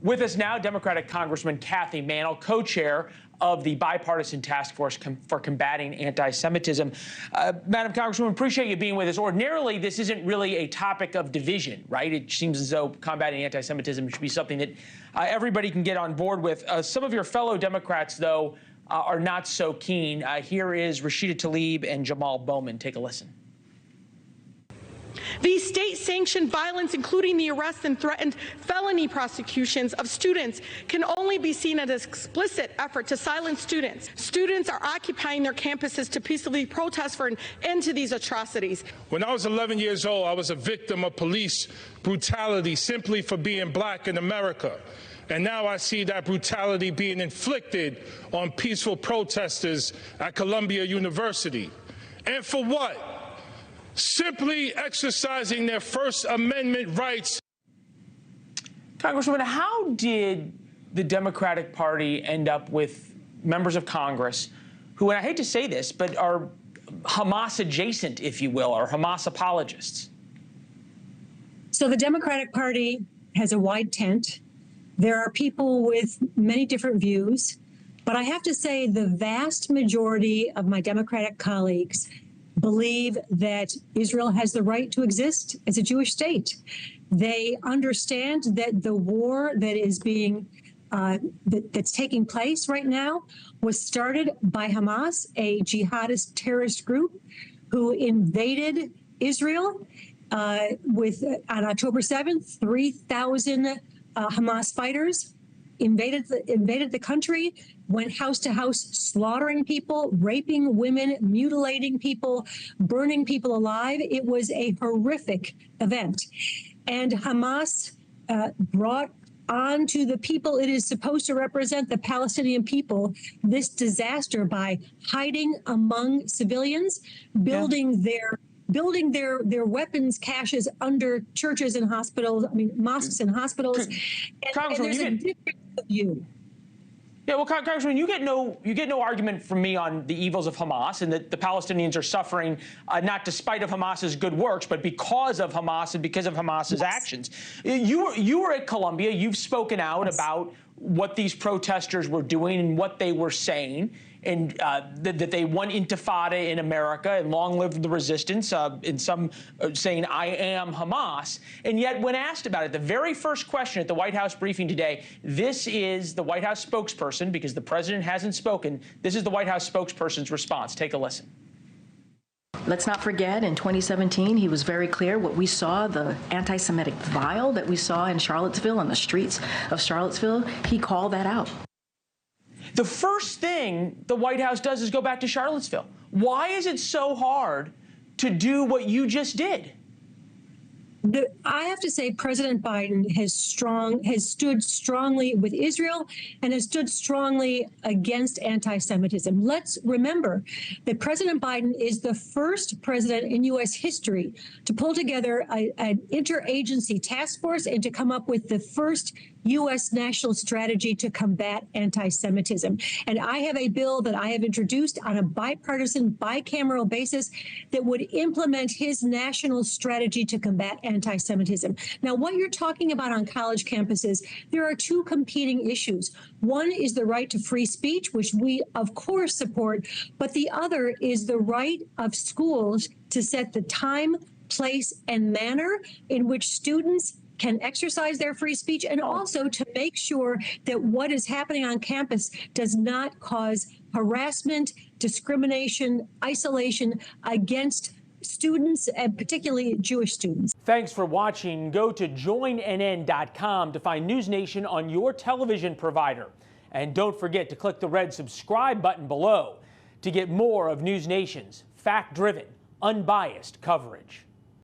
With us now, Democratic Congressman Kathy Mantle, co-chair of the bipartisan task force for combating anti-Semitism. Madam Congresswoman, appreciate you being with us. Ordinarily, this isn't really a topic of division, right? It seems as though combating anti-Semitism should be something that everybody can get on board with. Some of your fellow Democrats, though, are not so keen. Here is Rashida Tlaib and Jamal Bowman. Take a listen. These state-sanctioned violence, including the arrests and threatened felony prosecutions of students, can only be seen as an explicit effort to silence students. Students are occupying their campuses to peacefully protest for an end to these atrocities. When I was 11 years old, I was a victim of police brutality simply for being black in America. And now I see that brutality being inflicted on peaceful protesters at Columbia University. And for what? Simply exercising their First Amendment rights. Congresswoman, how did the Democratic Party end up with members of Congress who, and I hate to say this, but are Hamas adjacent, if you will, or Hamas apologists? So the Democratic Party has a wide tent. There are people with many different views, but I have to say the vast majority of my Democratic colleagues believe that Israel has the right to exist as a Jewish state. They understand that the war that is being that's taking place right now was started by Hamas, a jihadist terrorist group who invaded Israel on October 7th. 3,000 Hamas fighters invaded the country, went house to house, slaughtering people, raping women, mutilating people, burning people alive. It was a horrific event. And Hamas brought on to the people it is supposed to represent, the Palestinian people, this disaster by hiding among civilians, building their weapons caches under churches and hospitals, mosques and hospitals. And there's a difference of view. Yeah, well, Congressman, you get no argument from me on the evils of Hamas and that the Palestinians are suffering not despite of Hamas's good works, but because of Hamas and because of Hamas's actions. You were at Columbia. You've spoken out about what these protesters were doing and what they were saying, and that they want intifada in America and long live the resistance, and some saying, I am Hamas. And yet when asked about it, the very first question at the White House briefing today, this is the White House spokesperson, because the president hasn't spoken, this is the White House spokesperson's response. Take a listen. Let's not forget, in 2017, he was very clear what we saw, the anti-Semitic vile that we saw in Charlottesville, on the streets of Charlottesville. He called that out. The first thing the White House does is go back to Charlottesville. Why is it so hard to do what you just did? I have to say President Biden has stood strongly with Israel and has stood strongly against anti-Semitism. Let's remember that President Biden is the first president in U.S. history to pull together an interagency task force and to come up with the first U.S. national strategy to combat anti-Semitism. And I have a bill that I have introduced on a bipartisan, bicameral basis that would implement his national strategy to combat anti-Semitism. Now, what you're talking about on college campuses, there are two competing issues. One is the right to free speech, which we, of course, support, but the other is the right of schools to set the time, place, and manner in which students can exercise their free speech, and also to make sure that what is happening on campus does not cause harassment, discrimination, isolation against students, and particularly Jewish students. Thanks for watching. Go to joinnn.com to find NewsNation on your television provider. And don't forget to click the red subscribe button below to get more of NewsNation's fact-driven, unbiased coverage.